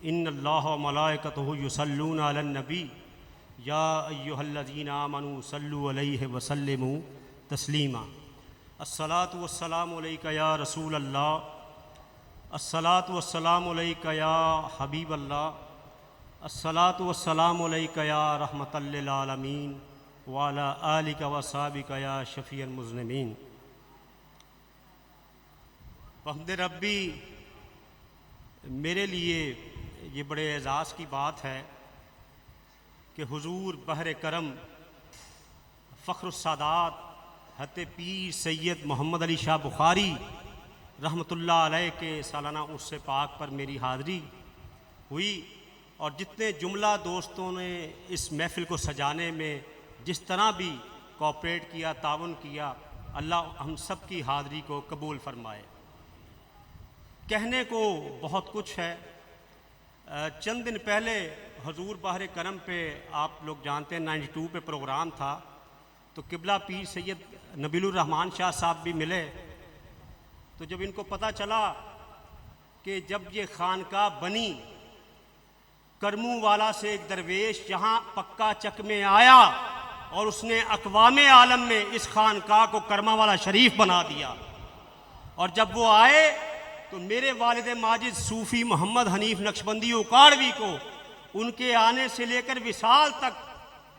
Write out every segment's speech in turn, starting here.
ان اللہ و ملائکتہ یصلون علی النبی یا ایہا الذین آمنوا صلوا علیہ وسلموا تسلیما۔ الصلاۃ والسلام علیک یا رسول اللہ، الصلاۃ والسلام علیک یا حبیب اللہ، الصلاۃ والسلام علیک یا رحمۃ للعالمین وعلی آلک وصحبک یا شفیع المذنبین۔ بحمد ربی، میرے لیے یہ بڑے اعزاز کی بات ہے کہ حضور بحر کرم فخر السادات حضرت پیر سید محمد علی شاہ بخاری رحمۃ اللہ علیہ کے سالانہ عرس پاک پر میری حاضری ہوئی، اور جتنے جملہ دوستوں نے اس محفل کو سجانے میں جس طرح بھی کوآپریٹ کیا، تعاون کیا، اللہ ہم سب کی حاضری کو قبول فرمائے۔ کہنے کو بہت کچھ ہے۔ چند دن پہلے حضور بحر کرم پہ آپ لوگ جانتے ہیں 92 پہ پروگرام تھا، تو قبلہ پیر سید نبیل الرحمن شاہ صاحب بھی ملے۔ تو جب ان کو پتہ چلا کہ جب یہ خانقاہ بنی، کرموں والا سے ایک درویش یہاں پکا چک میں آیا اور اس نے اقوام عالم میں اس خانقاہ کو کرما والا شریف بنا دیا، اور جب وہ آئے تو میرے والد ماجد صوفی محمد حنیف نقشبندی اکاڑوی کو ان کے آنے سے لے کر وصال تک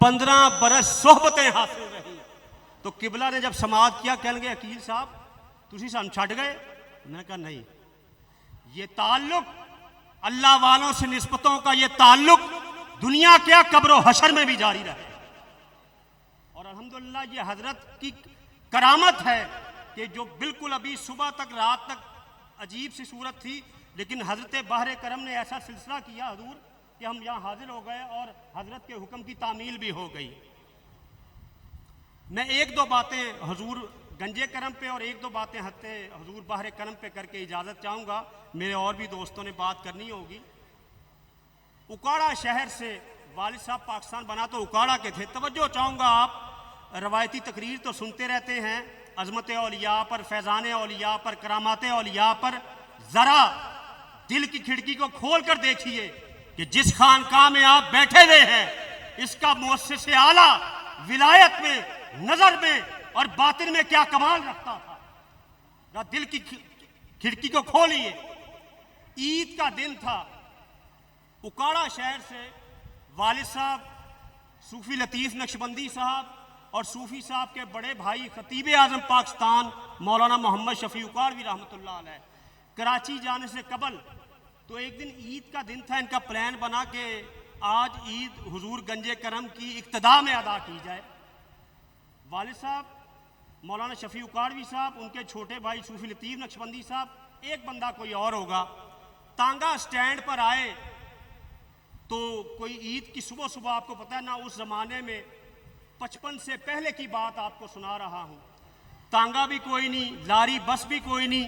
15 برس صحبتیں حاصل رہیں۔ تو قبلہ نے جب سماعت کیا، کہنے لگے عقیل صاحب تسی سان چھڈ گئے؟ میں نے کہا نہیں، یہ تعلق اللہ والوں سے نسبتوں کا یہ تعلق دنیا کیا قبر و حشر میں بھی جاری رہے، اور الحمدللہ یہ حضرت کی کرامت ہے کہ جو بالکل ابھی صبح تک رات تک عجیب سی صورت تھی، لیکن حضرت بحر کرم نے ایسا سلسلہ کیا حضور کہ ہم یہاں حاضر ہو گئے اور حضرت کے حکم کی تعمیل بھی ہو گئی۔ میں ایک دو باتیں حضور گنجے کرم پہ اور ایک دو باتیں حضور بحر کرم پہ کر کے اجازت چاہوں گا، میرے اور بھی دوستوں نے بات کرنی ہوگی۔ اکاڑا شہر سے والد صاحب پاکستان بنا تو اکاڑا کے تھے۔ توجہ چاہوں گا، آپ روایتی تقریر تو سنتے رہتے ہیں عظمت اولیاء پر، فیضان اولیاء پر، کرامات اولیاء پر، ذرا دل کی کھڑکی کو کھول کر دیکھیے کہ جس خانقاہ میں آپ بیٹھے ہوئے ہیں اس کا مؤسس اعلیٰ ولایت میں، نظر میں اور باطن میں کیا کمال رکھتا تھا۔ ذرا دل کی کھڑکی کو کھولیے۔ عید کا دن تھا، اکاڑا شہر سے والد صاحب صوفی لطیف نقشبندی صاحب اور صوفی صاحب کے بڑے بھائی خطیب اعظم پاکستان مولانا محمد شفیع اکاڑوی رحمۃ اللہ علیہ کراچی جانے سے قبل، تو ایک دن عید کا دن تھا، ان کا پلان بنا کہ آج عید حضور گنجے کرم کی اقتداء میں ادا کی جائے۔ والد صاحب مولانا شفیع اکاڑوی صاحب، ان کے چھوٹے بھائی صوفی لطیف نقشبندی صاحب، ایک بندہ کوئی اور ہوگا، تانگا سٹینڈ پر آئے تو کوئی عید کی صبح صبح، آپ کو پتہ ہے نا اس زمانے میں 55 سے پہلے کی بات آپ کو سنا رہا ہوں، تانگا بھی کوئی نہیں، لاری بس بھی کوئی نہیں،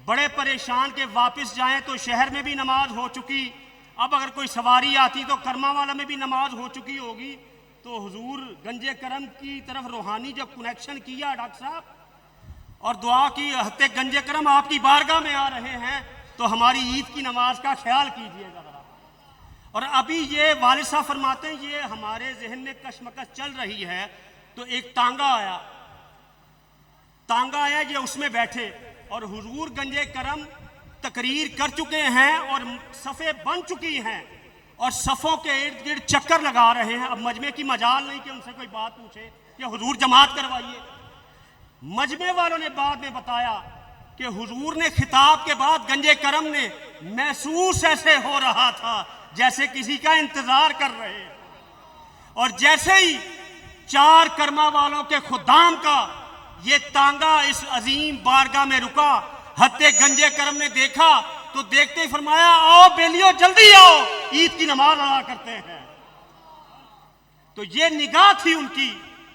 بڑے پریشان کہ واپس جائیں تو شہر میں بھی نماز ہو چکی، اب اگر کوئی سواری آتی تو کرما والا میں بھی نماز ہو چکی ہوگی۔ تو حضور گنجے کرم کی طرف روحانی جب کنیکشن کیا ڈاکٹر صاحب اور دعا کی، حضرت گنجے کرم آپ کی بارگاہ میں آ رہے ہیں تو ہماری عید کی نماز کا خیال کیجیے گا۔ اور ابھی یہ والد صاحب فرماتے ہیں یہ ہمارے ذہن میں کشمکش چل رہی ہے، تو ایک تانگا آیا، یہ اس میں بیٹھے، اور حضور گنجے کرم تقریر کر چکے ہیں اور صفیں بن چکی ہیں اور صفوں کے ارد گرد چکر لگا رہے ہیں۔ اب مجمع کی مجال نہیں کہ ان سے کوئی بات پوچھے کہ حضور جماعت کروائیے۔ مجمع والوں نے بعد میں بتایا کہ حضور نے خطاب کے بعد گنجے کرم نے محسوس ایسے ہو رہا تھا جیسے کسی کا انتظار کر رہے ہیں، اور جیسے ہی 4 کرما والوں کے خدام کا یہ تانگا اس عظیم بارگاہ میں رکا، حضرت گنجے کرم نے دیکھا تو دیکھتے ہی فرمایا آؤ بیلیو جلدی آؤ، عید کی نماز ادا کرتے ہیں۔ تو یہ نگاہ تھی ان کی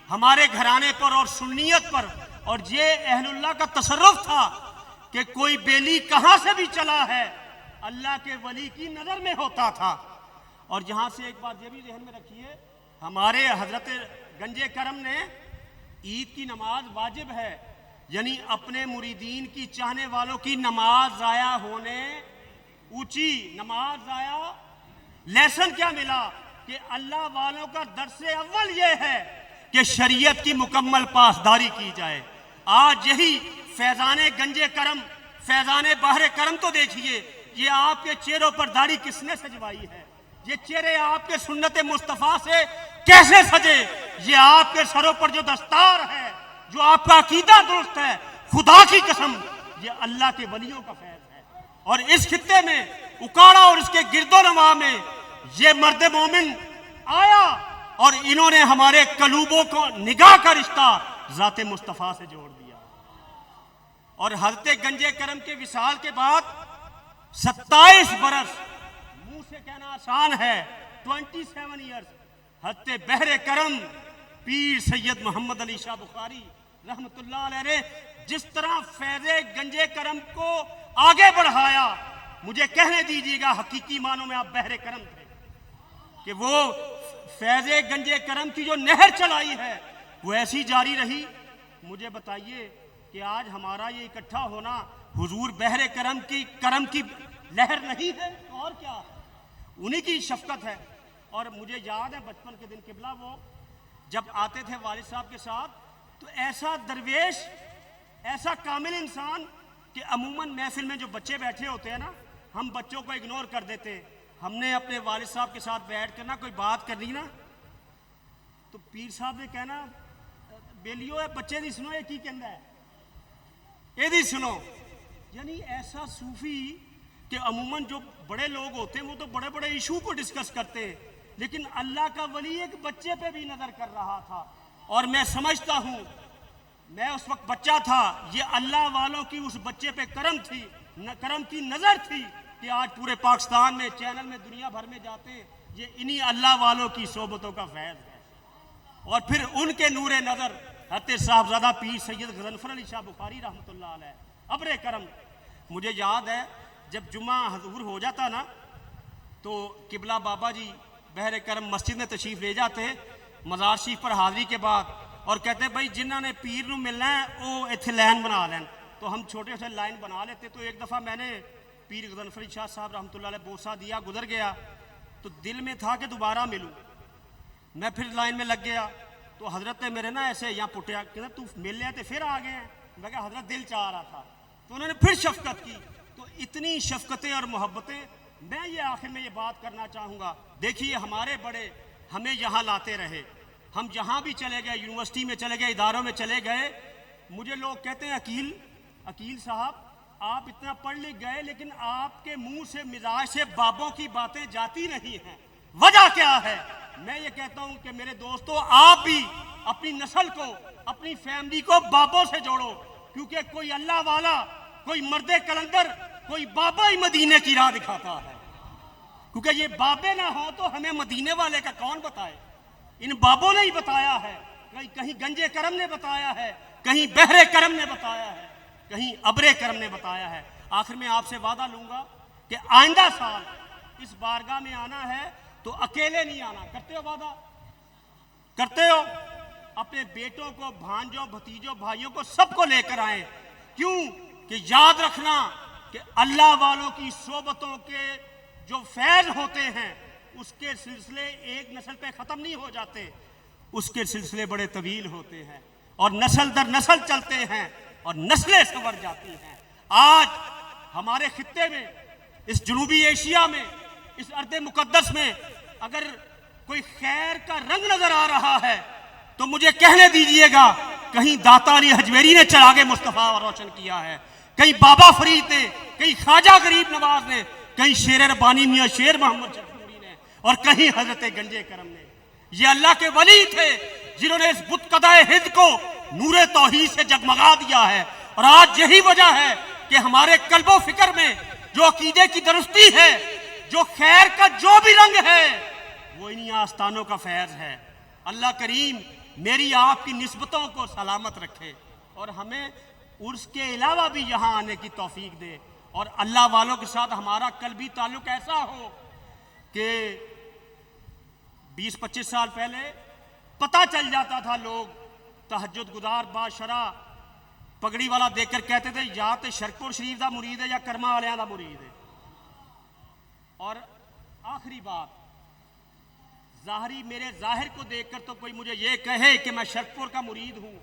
ہمارے گھرانے پر اور سنیت پر، اور یہ اہل اللہ کا تصرف تھا کہ کوئی بیلی کہاں سے بھی چلا ہے اللہ کے ولی کی نظر میں ہوتا تھا۔ اور یہاں سے ایک بات یہ بھی ذہن میں رکھیے، ہمارے حضرت گنجے کرم نے عید کی نماز واجب ہے، یعنی اپنے مریدین کی چاہنے والوں کی نماز ضائع ہونے اونچی نماز آیا. لیسن کیا ملا کہ اللہ والوں کا درس اول یہ ہے کہ شریعت کی مکمل پاسداری کی جائے. آج یہی فیضان گنج کرم، فیضان بحر کرم تو دیکھیے، یہ آپ کے چہروں پر داڑھی کس نے سجوائی ہے؟ یہ چہرے آپ کے سنت مصطفیٰ سے کیسے سجے؟ یہ آپ کے سروں پر جو دستار ہے، جو آپ کا عقیدہ درست ہے، خدا کی قسم یہ اللہ کے ولیوں کا فیض ہے. اور اس خطے میں اکاڑا اور اس کے گرد و نواح میں یہ مرد مومن آیا اور انہوں نے ہمارے قلوبوں کو نگاہ کا رشتہ ذات مصطفیٰ سے جوڑ دیا. اور حضرت گنج کرم کے وصال کے بعد 27 برس، منہ سے کہنا آسان ہے، 27 ایئرز، حضرت بحر کرم پیر سید محمد علی شاہ بخاری رحمت اللہ علیہ نے جس طرح فیض گنج کرم کو آگے بڑھایا، مجھے کہنے دیجیے گا حقیقی معنوں میں آپ بحر کرم تھے کہ وہ فیض گنج کرم کی جو نہر چلائی ہے وہ ایسی جاری رہی. مجھے بتائیے کہ آج ہمارا یہ اکٹھا ہونا حضور بحر کرم کی لہر نہیں ہے تو اور کیا ہے؟ انہی کی شفقت ہے. اور مجھے یاد ہے بچپن کے دن قبلہ وہ جب آتے تھے والد صاحب کے ساتھ تو ایسا درویش، ایسا کامل انسان کہ عموماً محفل میں جو بچے بیٹھے ہوتے ہیں نا، ہم بچوں کو اگنور کر دیتے. ہم نے اپنے والد صاحب کے ساتھ بیٹھ کر نا کوئی بات کرنی نا تو پیر صاحب نے کہنا بیلیو ہے بچے دی سنو، یہ کی کہندا ہے، یہ دی سنو. یعنی ایسا صوفی کہ عموماً جو بڑے لوگ ہوتے ہیں وہ تو بڑے بڑے ایشو کو ڈسکس کرتے ہیں، لیکن اللہ کا ولی ایک بچے پہ بھی نظر کر رہا تھا. اور میں سمجھتا ہوں، میں اس وقت بچہ تھا، یہ اللہ والوں کی اس بچے پہ کرم تھی، کرم کی نظر تھی کہ آج پورے پاکستان میں، چینل میں، دنیا بھر میں جاتے ہیں، یہ انہی اللہ والوں کی صحبتوں کا فیض ہے. اور پھر ان کے نور نظر حضرت صاحبزادہ پیر سید غضنفر علی شاہ بخاری رحمۃ اللہ علیہ ابر کرم. مجھے یاد ہے جب جمعہ حضور ہو جاتا نا تو قبلہ بابا جی بحر کرم مسجد میں تشریف لے جاتے مزار شریف پر حاضری کے بعد اور کہتے بھائی جنہوں نے پیر نو ملنا ہے وہ اتنے لائن بنا لین. تو ہم چھوٹے سے لائن بنا لیتے. تو ایک دفعہ میں نے پیر غضنفر علی شاہ صاحب رحمۃ اللہ علیہ بوسہ دیا، گزر گیا، تو دل میں تھا کہ دوبارہ ملوں. میں پھر لائن میں لگ گیا تو حضرت نے میرے نا ایسے یہاں پٹیا کہ تو مل لیا تو پھر آ گئے ہیں. میں کہا حضرت دل چاہ رہا تھا. تو انہوں نے پھر شفقت کی. تو اتنی شفقتیں اور محبتیں. میں یہ آخر میں یہ بات کرنا چاہوں گا، دیکھیے ہمارے بڑے ہمیں یہاں لاتے رہے، ہم جہاں بھی چلے گئے، یونیورسٹی میں چلے گئے، اداروں میں چلے گئے. مجھے لوگ کہتے ہیں عقیل صاحب آپ اتنا پڑھ لکھ گئے لیکن آپ کے منہ سے مزاج سے بابوں کی باتیں جاتی نہیں ہیں، وجہ کیا ہے؟ میں یہ کہتا ہوں کہ میرے دوستو آپ بھی اپنی نسل کو، اپنی فیملی کو بابوں سے جوڑو، کیونکہ کوئی اللہ والا، کوئی مرد کلندر، کوئی بابا ہی مدینے کی راہ دکھاتا ہے. کیونکہ یہ بابے نہ ہوں تو ہمیں مدینے والے کا کون بتائے؟ ان بابوں نے ہی بتایا ہے. کہیں گنج کرم نے بتایا ہے، کہیں بحر کرم نے بتایا ہے، کہیں ابر کرم نے بتایا ہے. آخر میں آپ سے وعدہ لوں گا کہ آئندہ سال اس بارگاہ میں آنا ہے تو اکیلے نہیں آنا. کرتے ہو وعدہ؟ کرتے ہو؟ اپنے بیٹوں کو، بھانجوں، بھتیجوں، بھائیوں کو سب کو لے کر آئیں. کیوں کہ یاد رکھنا کہ اللہ والوں کی صحبتوں کے جو فیض ہوتے ہیں اس کے سلسلے ایک نسل پہ ختم نہیں ہو جاتے، اس کے سلسلے بڑے طویل ہوتے ہیں اور نسل در نسل چلتے ہیں اور نسلیں سنور جاتی ہیں. آج ہمارے خطے میں، اس جنوبی ایشیا میں، اس ارض مقدس میں اگر کوئی خیر کا رنگ نظر آ رہا ہے تو مجھے کہنے دیجئے گا کہیں داتا علی حجویری نے چراغ مصطفیٰ روشن کیا ہے، کہیں بابا فرید نے، کہیں خواجہ غریب نواز نے، کہیں شیر ربانی میاں شیر محمد شفیعی نے، اور کہیں حضرت گنج کرم نے. یہ اللہ کے ولی تھے جنہوں نے اس بت قدائے ہند کو نور توحید سے جگمگا دیا ہے. اور آج یہی وجہ ہے کہ ہمارے قلب و فکر میں جو عقیدے کی درستی ہے، جو خیر کا جو بھی رنگ ہے، وہ انہی آستانوں کا فیض ہے. اللہ کریم میری آپ کی نسبتوں کو سلامت رکھے اور ہمیں عرس کے علاوہ بھی یہاں آنے کی توفیق دے، اور اللہ والوں کے ساتھ ہمارا قلبی تعلق ایسا ہو کہ 20-25 سال پہلے پتہ چل جاتا تھا، لوگ تہجد گزار باشرہ پگڑی والا دیکھ کر کہتے تھے یا تو شرکپور شریف دا مرید ہے یا کرما والیاں دا مرید ہے. اور آخری بات، ظاہری میرے ظاہر کو دیکھ کر تو کوئی مجھے یہ کہے کہ میں شرپور کا مرید ہوں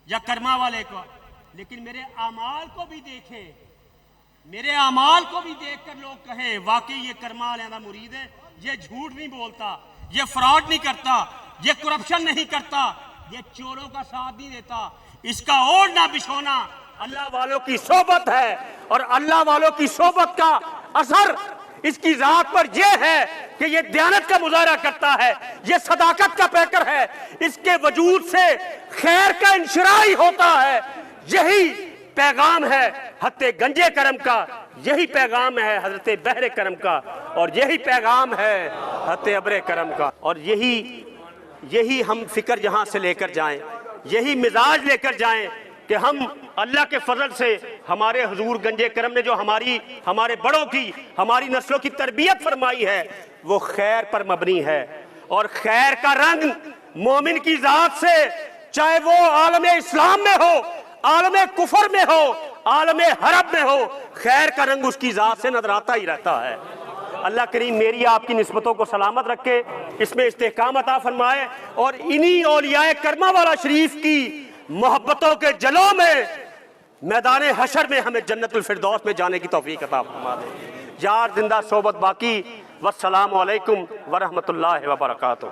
یا کرما والے کا، لیکن میرے اعمال کو بھی دیکھے، میرے اعمال کو بھی دیکھ کر لوگ کہیں واقعی یہ کرما والے کا مرید ہے، یہ جھوٹ نہیں بولتا، یہ فراڈ نہیں کرتا، یہ کرپشن نہیں کرتا، یہ چوروں کا ساتھ نہیں دیتا، اس کا اوڑھنا بچھونا اللہ والوں کی صحبت ہے، اور اللہ والوں کی صحبت کا اثر اس کی ذات پر یہ ہے کہ یہ دیانت کا مظاہرہ کرتا ہے، یہ صداقت کا پیکر ہے، اس کے وجود سے خیر کا انشراح ہوتا ہے۔ یہی پیغام ہے حضرت گنجے کرم کا، یہی پیغام ہے حضرت بحر کرم کا، اور یہی پیغام ہے حضرت ابر کرم کا، اور یہی ہم فکر یہاں سے لے کر جائیں، یہی مزاج لے کر جائیں کہ ہم اللہ کے فضل سے ہمارے حضور گنجے کرم نے جو ہمارے بڑوں کی، ہماری نسلوں کی تربیت فرمائی ہے وہ خیر پر مبنی ہے، اور خیر کا رنگ مومن کی ذات سے، چاہے وہ عالم اسلام میں ہو، عالم کفر میں ہو، عالم حرب میں ہو، خیر کا رنگ اس کی ذات سے نظر آتا ہی رہتا ہے۔ اللہ کریم میری آپ کی نسبتوں کو سلامت رکھے، اس میں استحکام عطا فرمائے، اور انہی اولیاء کرما والا شریف کی محبتوں کے جلوں میں میدان حشر میں ہمیں جنت الفردوس میں جانے کی توفیق عطا فرما دے۔ یار زندہ صحبت باقی، والسلام علیکم ورحمۃ اللہ وبرکاتہ۔